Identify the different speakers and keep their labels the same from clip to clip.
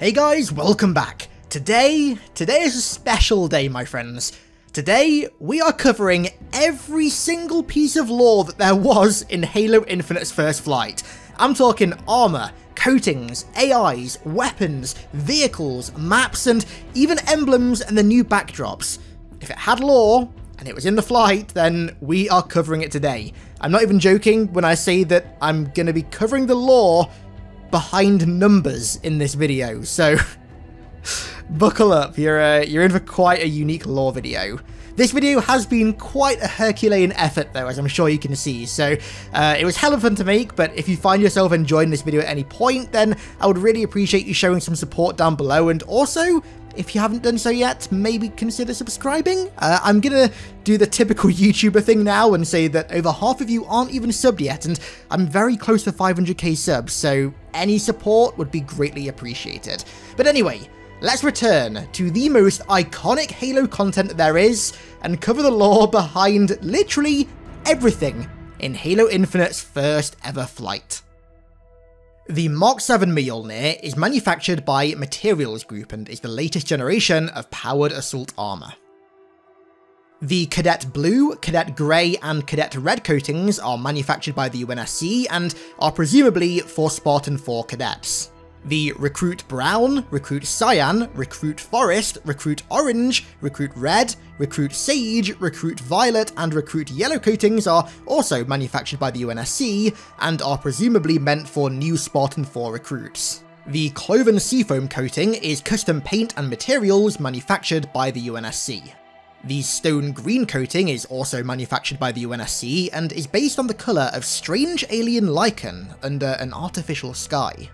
Speaker 1: Hey guys, welcome back. Today is a special day, my friends. Today, we are covering every single piece of lore that there was in Halo Infinite's first flight. I'm talking armor, coatings, AIs, weapons, vehicles, maps, and even emblems and the new backdrops. If it had lore, and it was in the flight, then we are covering it today. I'm not even joking when I say that I'm gonna be covering the lore behind numbers in this video, so buckle up, you're in for quite a unique lore video. This video has been quite a Herculean effort though, as I'm sure you can see, so it was hella fun to make, but if you find yourself enjoying this video at any point, then I would really appreciate you showing some support down below, and also, if you haven't done so yet, maybe consider subscribing. I'm gonna do the typical YouTuber thing now and say that over half of you aren't even subbed yet, and I'm very close to 500k subs, so any support would be greatly appreciated. But anyway, let's return to the most iconic Halo content there is, and cover the lore behind literally everything in Halo Infinite's first ever flight. The MK.VII Mjolnir is manufactured by Materials Group and is the latest generation of powered assault armor. The Cadet Blue, Cadet Grey and Cadet Red coatings are manufactured by the UNSC and are presumably for Spartan 4 cadets. The Recruit Brown, Recruit Cyan, Recruit Forest, Recruit Orange, Recruit Red, Recruit Sage, Recruit Violet and Recruit Yellow coatings are also manufactured by the UNSC and are presumably meant for new Spartan 4 recruits. The Cloven Seafoam coating is custom paint and materials manufactured by the UNSC. The Stone Green coating is also manufactured by the UNSC and is based on the colour of strange alien lichen under an artificial sky.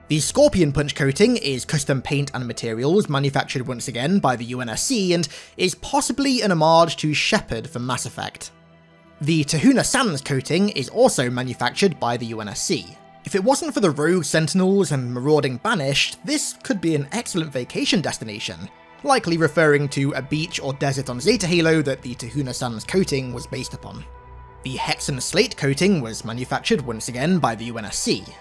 Speaker 1: The Scorpion Punch coating is custom paint and materials manufactured once again by the UNSC and is possibly an homage to Shepard from Mass Effect. The Tahuna Sands coating is also manufactured by the UNSC. If it wasn't for the rogue sentinels and marauding banished, this could be an excellent vacation destination, likely referring to a beach or desert on Zeta Halo that the Tahuna Sands coating was based upon. The Hexen Slate coating was manufactured once again by the UNSC.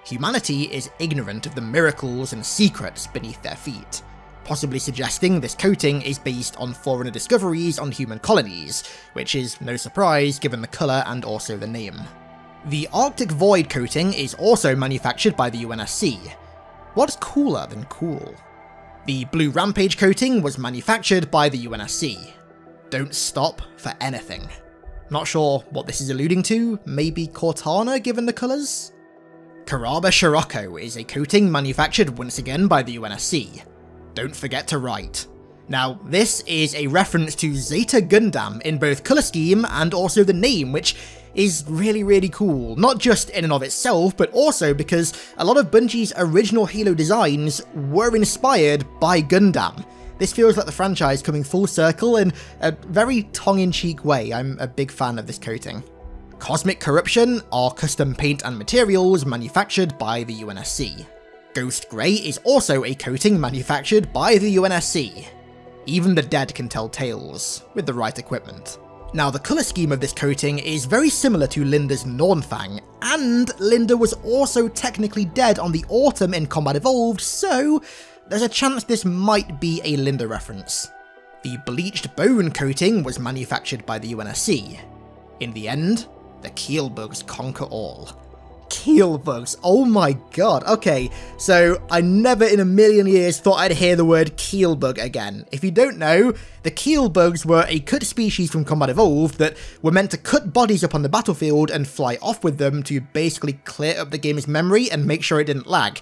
Speaker 1: Humanity is ignorant of the miracles and secrets beneath their feet, possibly suggesting this coating is based on foreigner discoveries on human colonies, which is no surprise given the colour and also the name. The Arctic Void coating is also manufactured by the UNSC. What's cooler than cool? The Blue Rampage coating was manufactured by the UNSC. Don't stop for anything. Not sure what this is alluding to, maybe Cortana given the colours? Karaba Scirocco is a coating manufactured once again by the UNSC. Don't forget to write. Now, this is a reference to Zeta Gundam in both colour scheme and also the name, which is really cool, not just in and of itself, but also because a lot of Bungie's original Halo designs were inspired by Gundam. This feels like the franchise coming full circle in a very tongue-in-cheek way. I'm a big fan of this coating. Cosmic Corruption are custom paint and materials manufactured by the UNSC. Ghost Grey is also a coating manufactured by the UNSC. Even the dead can tell tales, with the right equipment. Now, the colour scheme of this coating is very similar to Linda's Nornfang, and Linda was also technically dead on the Autumn in Combat Evolved, so there's a chance this might be a Linda reference. The Bleached Bone coating was manufactured by the UNSC. In the end, the Keelbugs conquer all. Keelbugs, oh my god. Okay, so I never in a million years thought I'd hear the word Keelbug again. If you don't know, the Keelbugs were a cut species from Combat Evolved that were meant to cut bodies up on the battlefield and fly off with them to basically clear up the game's memory and make sure it didn't lag.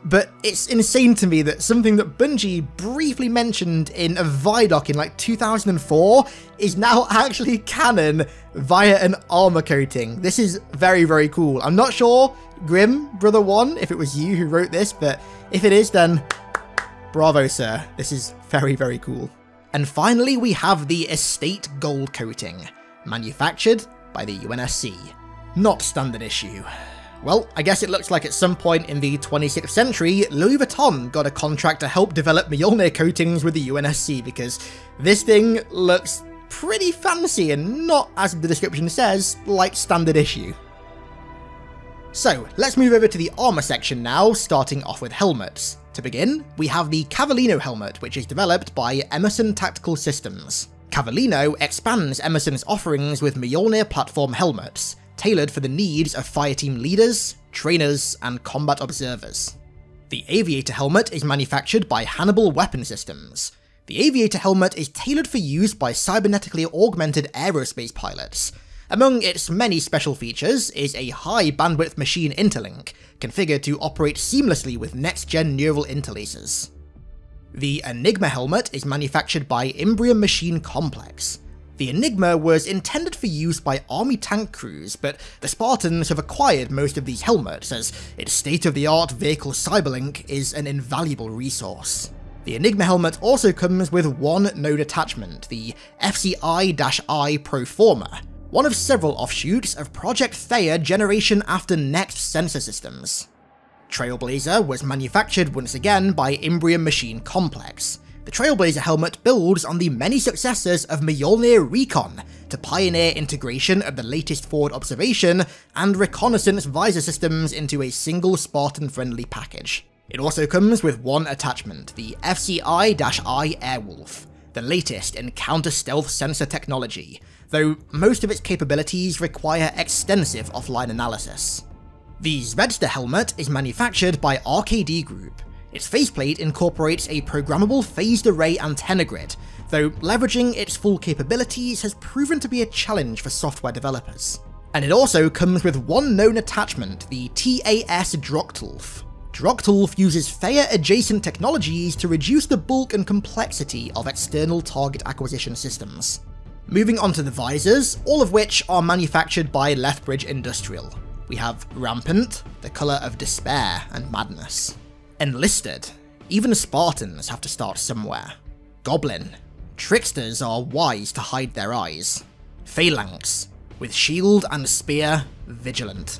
Speaker 1: But it's insane to me that something that Bungie briefly mentioned in a Vidoc in like 2004 is now actually canon via an armor coating. This is very cool. I'm not sure, Grim Brother 1, if it was you who wrote this, but if it is, then bravo, sir. This is very cool. And finally, we have the Estate Gold coating, manufactured by the UNSC. Not standard issue. Well, I guess it looks like at some point in the 26th century, Louis Vuitton got a contract to help develop Mjolnir coatings with the UNSC, because this thing looks pretty fancy and not, as the description says, like standard issue. So, let's move over to the armor section now, starting off with helmets. To begin, we have the Cavallino helmet, which is developed by Emerson Tactical Systems. Cavallino expands Emerson's offerings with Mjolnir platform helmets, tailored for the needs of fireteam leaders, trainers, and combat observers. The Aviator helmet is manufactured by Hannibal Weapon Systems. The Aviator helmet is tailored for use by cybernetically augmented aerospace pilots. Among its many special features is a high bandwidth machine interlink, configured to operate seamlessly with next-gen neural interlacers. The Enigma helmet is manufactured by Imbrium Machine Complex. The Enigma was intended for use by army tank crews, but the Spartans have acquired most of these helmets as its state-of-the-art vehicle cyberlink is an invaluable resource. The Enigma helmet also comes with one node attachment, the FCI-I Proforma, one of several offshoots of Project Theia generation after next sensor systems. Trailblazer was manufactured once again by Imbrium Machine Complex. The Trailblazer helmet builds on the many successors of Mjolnir Recon to pioneer integration of the latest forward observation and reconnaissance visor systems into a single Spartan-friendly package. It also comes with one attachment, the FCI-I Airwolf, the latest in counter-stealth sensor technology, though most of its capabilities require extensive offline analysis. The Zvedster helmet is manufactured by RKD Group. Its faceplate incorporates a programmable phased array antenna grid, though leveraging its full capabilities has proven to be a challenge for software developers. And it also comes with one known attachment, the TAS Drochtulf. Drochtulf uses Theia-adjacent technologies to reduce the bulk and complexity of external target acquisition systems. Moving on to the visors, all of which are manufactured by Lethbridge Industrial. We have Rampant, the colour of despair and madness. Enlisted, even Spartans have to start somewhere. Goblin, tricksters are wise to hide their eyes. Phalanx, with shield and spear, vigilant.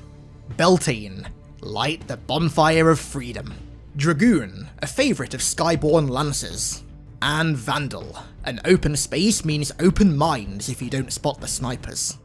Speaker 1: Beltane, light the bonfire of freedom. Dragoon, a favourite of Skyborn Lancers. And Vandal, an open space means open minds if you don't spot the snipers.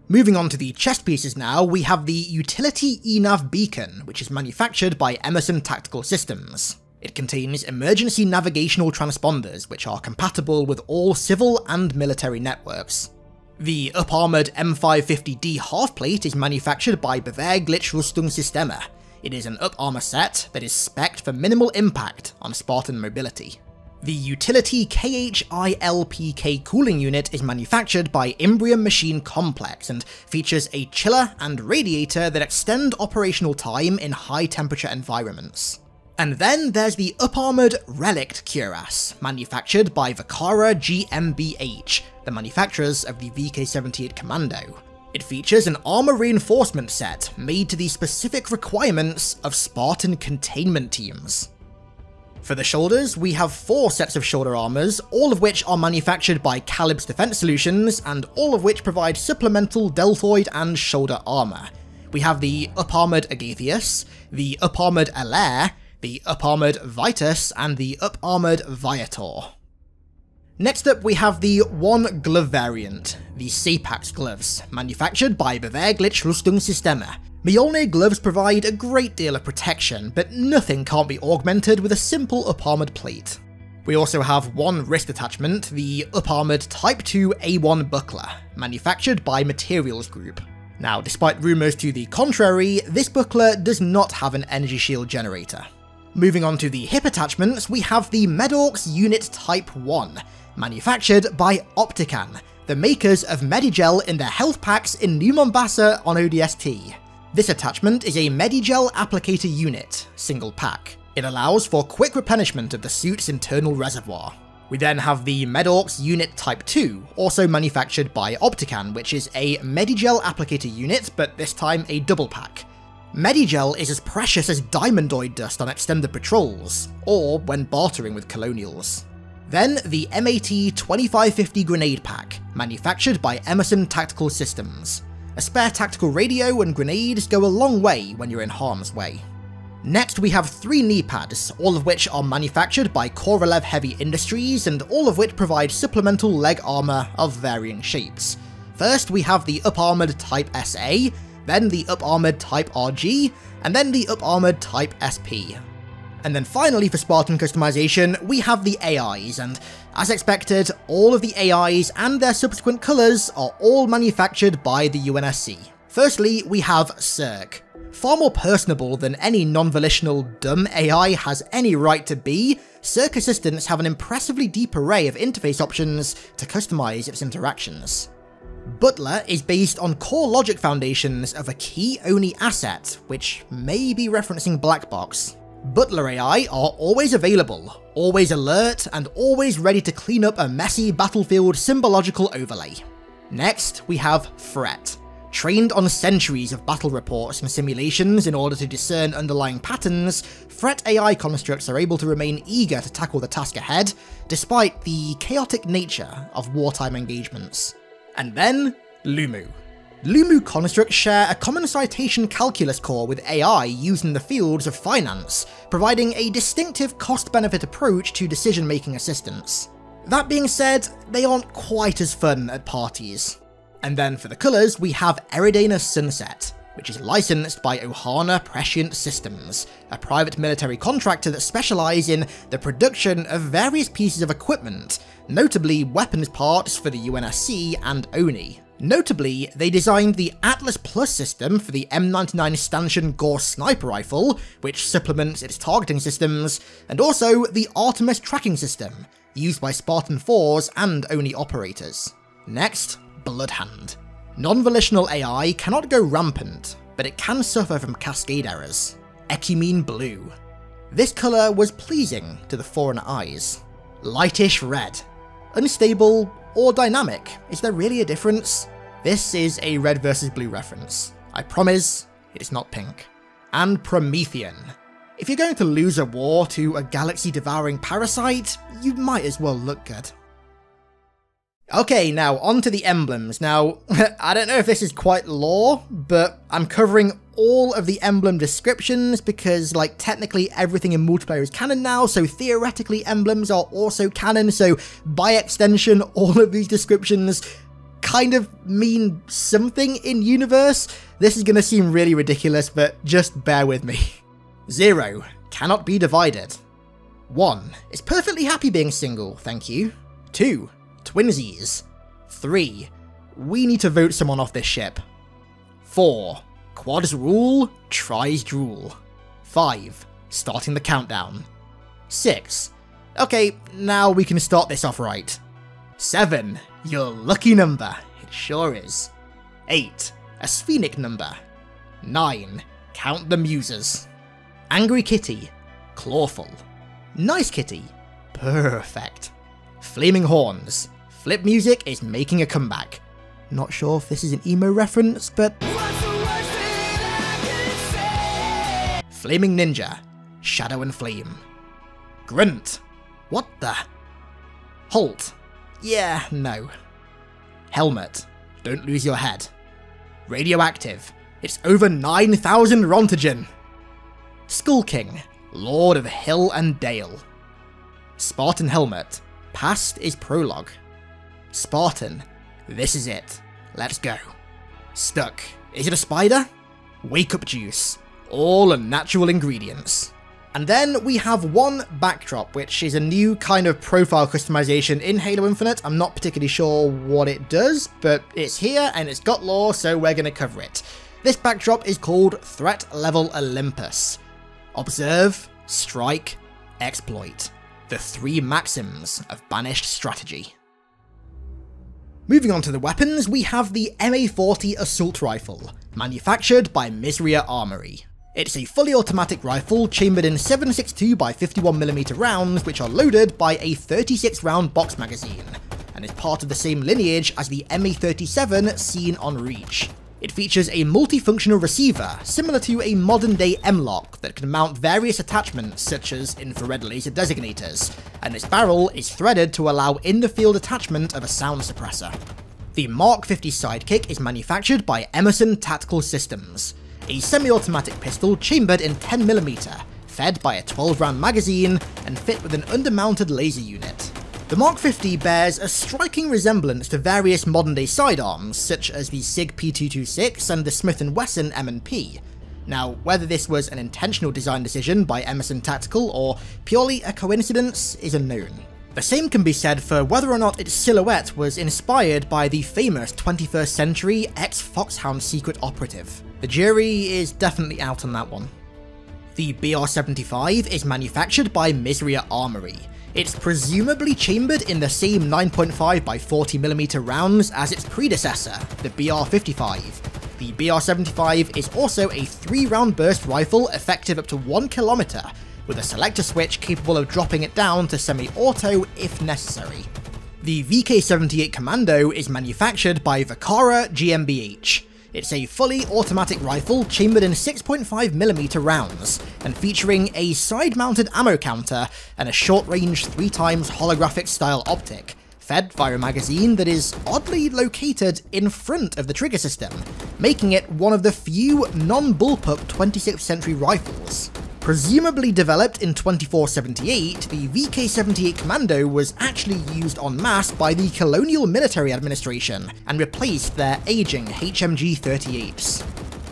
Speaker 1: Moving on to the chest pieces now, we have the Utility ENAV Beacon, which is manufactured by Emerson Tactical Systems. It contains emergency navigational transponders, which are compatible with all civil and military networks. The up-armoured M550D half-plate is manufactured by Beweglichtrüstungssysteme. It is an up-armour set that is spec'd for minimal impact on Spartan mobility. The Utility KHILPK cooling unit is manufactured by Imbrium Machine Complex and features a chiller and radiator that extend operational time in high-temperature environments. And then there's the up-armoured Relict cuirass, manufactured by Vakara GmbH, the manufacturers of the VK-78 Commando. It features an armour reinforcement set made to the specific requirements of Spartan containment teams. For the shoulders, we have 4 sets of shoulder armours, all of which are manufactured by Calib's Defense Solutions, and all of which provide supplemental deltoid and shoulder armour. We have the up-armoured Agathius, the up-armoured Alair, the up-armoured Vitus, and the up-armoured Viator. Next up we have the one glove variant, the Sapax gloves, manufactured by Beweglichtrüstungssysteme. Mjolnir gloves provide a great deal of protection, but nothing can't be augmented with a simple up-armoured plate. We also have one wrist attachment, the up-armoured Type 2 A1 buckler, manufactured by Materials Group. Now, despite rumours to the contrary, this buckler does not have an energy shield generator. Moving on to the hip attachments, we have the Medorx Unit Type 1, manufactured by Optican, the makers of Medigel in their health packs in New Mombasa on ODST. This attachment is a Medigel applicator unit, single pack. It allows for quick replenishment of the suit's internal reservoir. We then have the Medorx Unit Type 2, also manufactured by Optican, which is a Medigel applicator unit, but this time a double pack. Medigel is as precious as diamondoid dust on extended patrols, or when bartering with colonials. Then the MAT-2550 grenade pack, manufactured by Emerson Tactical Systems. A spare tactical radio and grenades go a long way when you're in harm's way. Next we have 3 knee pads, all of which are manufactured by Korolev Heavy Industries and all of which provide supplemental leg armour of varying shapes. First we have the up-armoured Type SA, then the up-armoured Type RG, and then the up-armoured Type SP. And then finally for Spartan customization, we have the AIs, and as expected, all of the AIs and their subsequent colours are all manufactured by the UNSC. Firstly, we have Cirque. Far more personable than any non-volitional dumb AI has any right to be, Cirque assistants have an impressively deep array of interface options to customize its interactions. Butler is based on core logic foundations of a key Oni asset, which may be referencing Blackbox. Butler AI are always available, always alert, and always ready to clean up a messy battlefield symbological overlay. Next, we have Fret. Trained on centuries of battle reports and simulations in order to discern underlying patterns, Fret AI constructs are able to remain eager to tackle the task ahead, despite the chaotic nature of wartime engagements. And then, Lumu. Lumu constructs share a common citation calculus core with AI used in the fields of finance, providing a distinctive cost-benefit approach to decision-making assistance. That being said, they aren't quite as fun at parties. And then for the colours, we have Eridana Sunset, which is licensed by Ohana Prescient Systems, a private military contractor that specialise in the production of various pieces of equipment, notably weapons parts for the UNSC and Oni. Notably, they designed the Atlas Plus system for the M99 Stanchion Gore sniper rifle, which supplements its targeting systems, and also the Artemis tracking system, used by Spartan 4s and Oni operators. Next, Bloodhand. Non-volitional AI cannot go rampant, but it can suffer from cascade errors. Ecumene Blue. This colour was pleasing to the foreign eyes. Lightish Red. Unstable or dynamic? Is there really a difference? This is a red versus blue reference. I promise it is not pink. And Promethean. If you're going to lose a war to a galaxy-devouring parasite, you might as well look good. Okay, now on to the emblems. Now, I don't know if this is quite lore, but I'm covering all of the emblem descriptions because, like, technically everything in multiplayer is canon now, so theoretically emblems are also canon, so by extension all of these descriptions kind of mean something in universe. This is going to seem really ridiculous, but just bear with me. 0. Cannot be divided. 1. Is perfectly happy being single, thank you. 2. Twinsies. 3. We need to vote someone off this ship. 4. Quads rule, tries drool. 5. Starting the countdown. 6. Okay, now we can start this off right. 7. Your lucky number. It sure is. 8. A sphenic number. 9. Count the muses. Angry Kitty. Clawful. Nice Kitty. Perfect. Flaming Horns. Flip music is making a comeback. Not sure if this is an emo reference, but... Flaming Ninja. Shadow and Flame. Grunt. What the? Halt. Yeah, no. Helmet. Don't lose your head. Radioactive. It's over 9,000 Rontogen. Skull King. Lord of Hill and Dale. Spartan Helmet. Past is prologue. Spartan. This is it. Let's go. Stuck. Is it a spider? Wake up juice. All unnatural ingredients. And then we have one backdrop, which is a new kind of profile customization in Halo Infinite. I'm not particularly sure what it does, but it's here and it's got lore, so we're going to cover it. This backdrop is called Threat Level Olympus. Observe, strike, exploit. The 3 maxims of banished strategy. Moving on to the weapons, we have the MA-40 Assault Rifle, manufactured by Misria Armory. It's a fully automatic rifle chambered in 7.62x51mm rounds, which are loaded by a 36-round box magazine, and is part of the same lineage as the MA-37 seen on Reach. It features a multifunctional receiver, similar to a modern-day M-Lock that can mount various attachments such as infrared laser designators, and its barrel is threaded to allow in-the-field attachment of a sound suppressor. The Mark 50 sidekick is manufactured by Emerson Tactical Systems, a semi-automatic pistol chambered in 10mm, fed by a 12-round magazine, and fit with an undermounted laser unit. The Mark 50 bears a striking resemblance to various modern-day sidearms, such as the SIG P226 and the Smith & Wesson M&P. Now, whether this was an intentional design decision by Emerson Tactical or purely a coincidence is unknown. The same can be said for whether or not its silhouette was inspired by the famous 21st century ex-Foxhound secret operative. The jury is definitely out on that one. The BR-75 is manufactured by Misria Armory. It's presumably chambered in the same 9.5 by 40mm rounds as its predecessor, the BR-55. The BR-75 is also a 3-round burst rifle effective up to 1 kilometer, with a selector switch capable of dropping it down to semi-auto if necessary. The VK-78 Commando is manufactured by Vicara GmbH. It's a fully automatic rifle chambered in 6.5mm rounds, and featuring a side-mounted ammo counter and a short-range 3x holographic style optic, fed via a magazine that is oddly located in front of the trigger system, making it one of the few non-bullpup 26th century rifles. Presumably developed in 2478, the VK-78 Commando was actually used en masse by the colonial military administration and replaced their aging HMG-38s.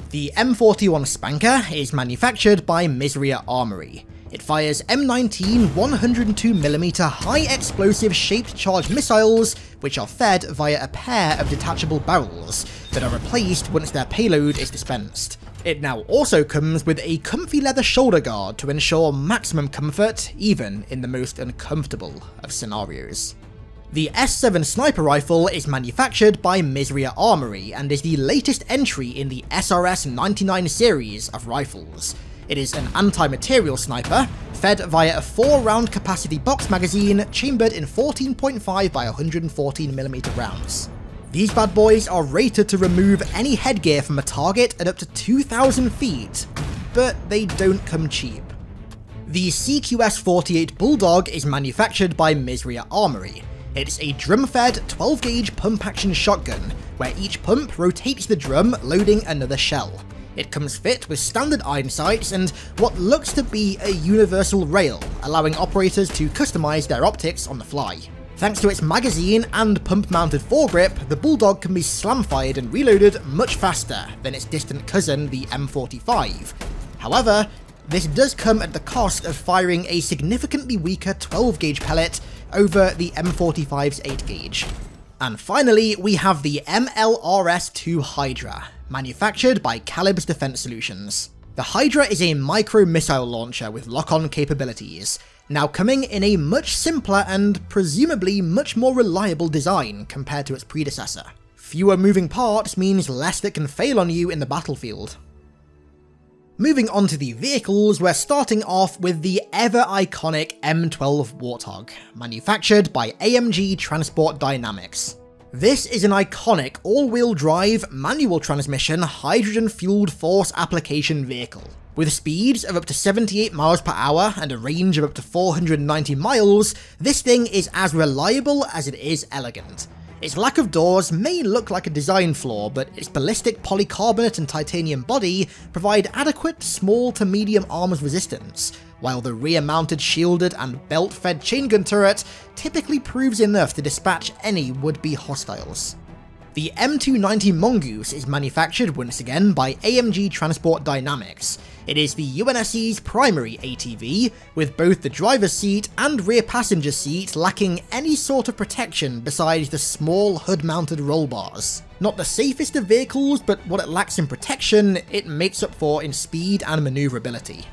Speaker 1: The M41 Spanker is manufactured by Misria Armory. It fires M19 102mm high-explosive shaped charged missiles, which are fed via a pair of detachable barrels that are replaced once their payload is dispensed. It now also comes with a comfy leather shoulder guard to ensure maximum comfort, even in the most uncomfortable of scenarios. The S7 sniper rifle is manufactured by Misria Armory and is the latest entry in the SRS-99 series of rifles. It is an anti-material sniper, fed via a 4-round capacity box magazine chambered in 14.5 by 114mm rounds. These bad boys are rated to remove any headgear from a target at up to 2,000 feet, but they don't come cheap. The CQS-48 Bulldog is manufactured by Misria Armory. It's a drum-fed 12-gauge pump-action shotgun, where each pump rotates the drum, loading another shell. It comes fit with standard iron sights and what looks to be a universal rail, allowing operators to customize their optics on the fly. Thanks to its magazine and pump-mounted foregrip, the Bulldog can be slam-fired and reloaded much faster than its distant cousin, the M45. However, this does come at the cost of firing a significantly weaker 12-gauge pellet over the M45's 8-gauge. And finally, we have the MLRS-2 Hydra, manufactured by Calib's Defense Solutions. The Hydra is a micro-missile launcher with lock-on capabilities, now coming in a much simpler and presumably much more reliable design compared to its predecessor. Fewer moving parts means less that can fail on you in the battlefield. Moving on to the vehicles, we're starting off with the ever-iconic M12 Warthog, manufactured by AMG Transport Dynamics. This is an iconic all-wheel drive, manual transmission, hydrogen-fueled force application vehicle. With speeds of up to 78 miles per hour and a range of up to 490 miles, this thing is as reliable as it is elegant. Its lack of doors may look like a design flaw, but its ballistic polycarbonate and titanium body provide adequate small to medium arms resistance, while the rear-mounted shielded and belt-fed chain gun turret typically proves enough to dispatch any would-be hostiles. The M290 Mongoose is manufactured once again by AMG Transport Dynamics. It is the UNSC's primary ATV, with both the driver's seat and rear passenger seat lacking any sort of protection besides the small hood-mounted roll bars. Not the safest of vehicles, but what it lacks in protection, it makes up for in speed and maneuverability.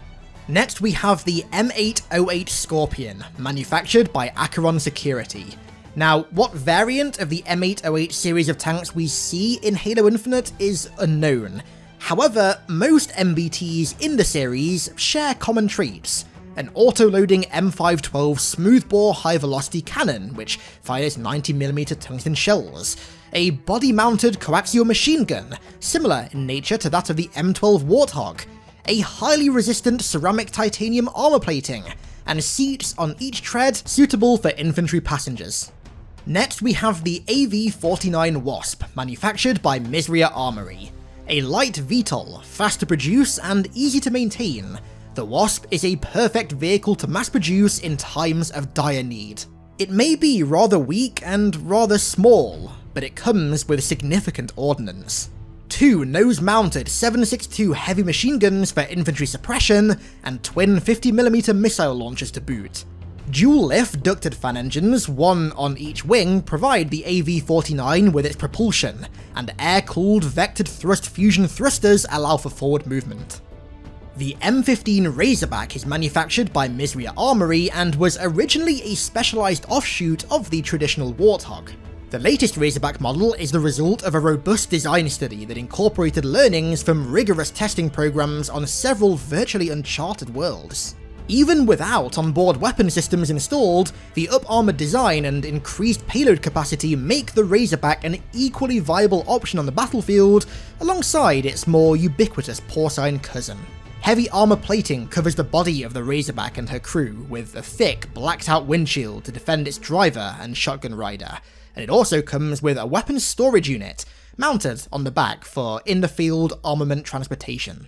Speaker 1: Next we have the M808 Scorpion, manufactured by Acheron Security. Now, what variant of the M808 series of tanks we see in Halo Infinite is unknown. However, most MBTs in the series share common traits. An auto-loading M512 smoothbore high-velocity cannon, which fires 90mm tungsten shells. A body-mounted coaxial machine gun, similar in nature to that of the M12 Warthog. A highly resistant ceramic titanium armor plating, and seats on each tread suitable for infantry passengers. Next we have the AV-49 Wasp, manufactured by Misria Armory. A light VTOL, fast to produce and easy to maintain, the Wasp is a perfect vehicle to mass produce in times of dire need. It may be rather weak and rather small, but it comes with significant ordnance. 2 nose-mounted 7.62 heavy machine guns for infantry suppression, and twin 50mm missile launchers to boot. Dual-lift ducted fan engines, one on each wing, provide the AV-49 with its propulsion, and air-cooled vectored thrust fusion thrusters allow for forward movement. The M15 Razorback is manufactured by Misui Armory and was originally a specialised offshoot of the traditional Warthog. The latest Razorback model is the result of a robust design study that incorporated learnings from rigorous testing programs on several virtually uncharted worlds. Even without onboard weapon systems installed, the up-armoured design and increased payload capacity make the Razorback an equally viable option on the battlefield, alongside its more ubiquitous porcine cousin. Heavy armour plating covers the body of the Razorback and her crew, with a thick, blacked-out windshield to defend its driver and shotgun rider, and it also comes with a weapons storage unit, mounted on the back for in-the-field armament transportation.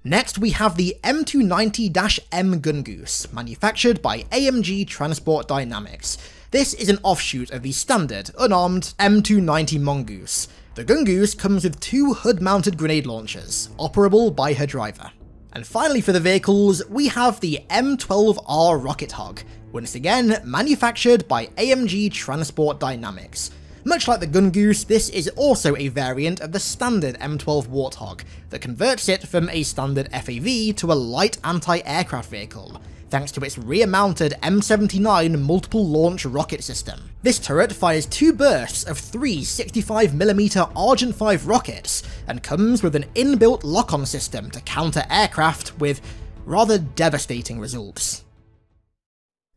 Speaker 1: Next, we have the M290-M Gungoose, manufactured by AMG Transport Dynamics. This is an offshoot of the standard, unarmed M290 Mongoose. The Gungoose comes with 2 hood-mounted grenade launchers, operable by her driver. And finally for the vehicles, we have the M12R Rocket Hog, once again manufactured by AMG Transport Dynamics. Much like the Gungoose, this is also a variant of the standard M12 Warthog that converts it from a standard FAV to a light anti-aircraft vehicle, thanks to its rear-mounted M79 multiple launch rocket system. This turret fires 2 bursts of 3 65mm Argent 5 rockets, and comes with an inbuilt lock-on system to counter aircraft with rather devastating results.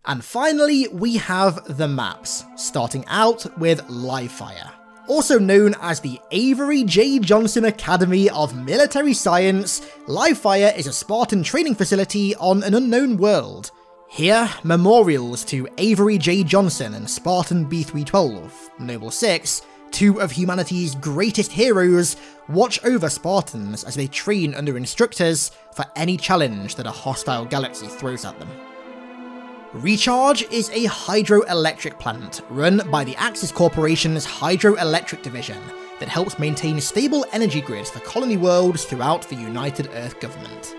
Speaker 1: And finally, we have the maps, starting out with Livefire. Also known as the Avery J. Johnson Academy of Military Science, Livefire is a Spartan training facility on an unknown world. Here, memorials to Avery J. Johnson and Spartan B312, Noble 6, 2 of humanity's greatest heroes, watch over Spartans as they train under instructors for any challenge that a hostile galaxy throws at them. Recharge is a hydroelectric plant run by the Axis Corporation's Hydroelectric Division that helps maintain stable energy grids for colony worlds throughout the United Earth government.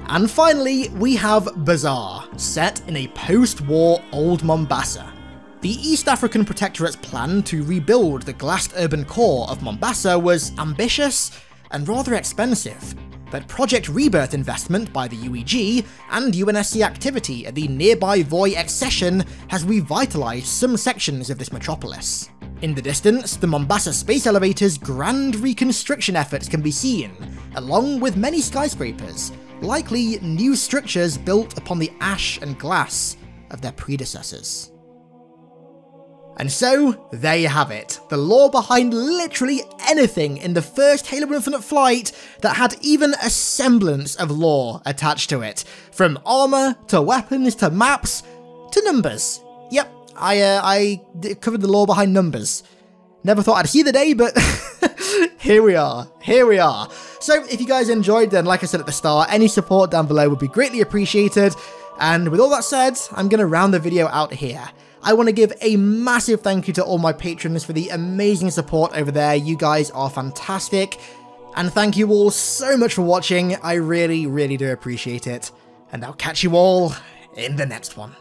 Speaker 1: And finally, we have Bazaar, set in a post-war Old Mombasa. The East African Protectorate's plan to rebuild the glassed urban core of Mombasa was ambitious and rather expensive, but Project Rebirth investment by the UEG and UNSC activity at the nearby Voi Accession has revitalised some sections of this metropolis. In the distance, the Mombasa Space Elevator's grand reconstruction efforts can be seen, along with many skyscrapers, likely new structures built upon the ash and glass of their predecessors. And so, there you have it, the lore behind literally anything in the first Halo Infinite flight that had even a semblance of lore attached to it. From armour, to weapons, to maps, to numbers. Yep, I covered the lore behind numbers. Never thought I'd see the day, but here we are. So, if you guys enjoyed, then like I said at the start, any support down below would be greatly appreciated. And with all that said, I'm going to round the video out here. I want to give a massive thank you to all my patrons for the amazing support over there. You guys are fantastic. And thank you all so much for watching. I really do appreciate it. And I'll catch you all in the next one.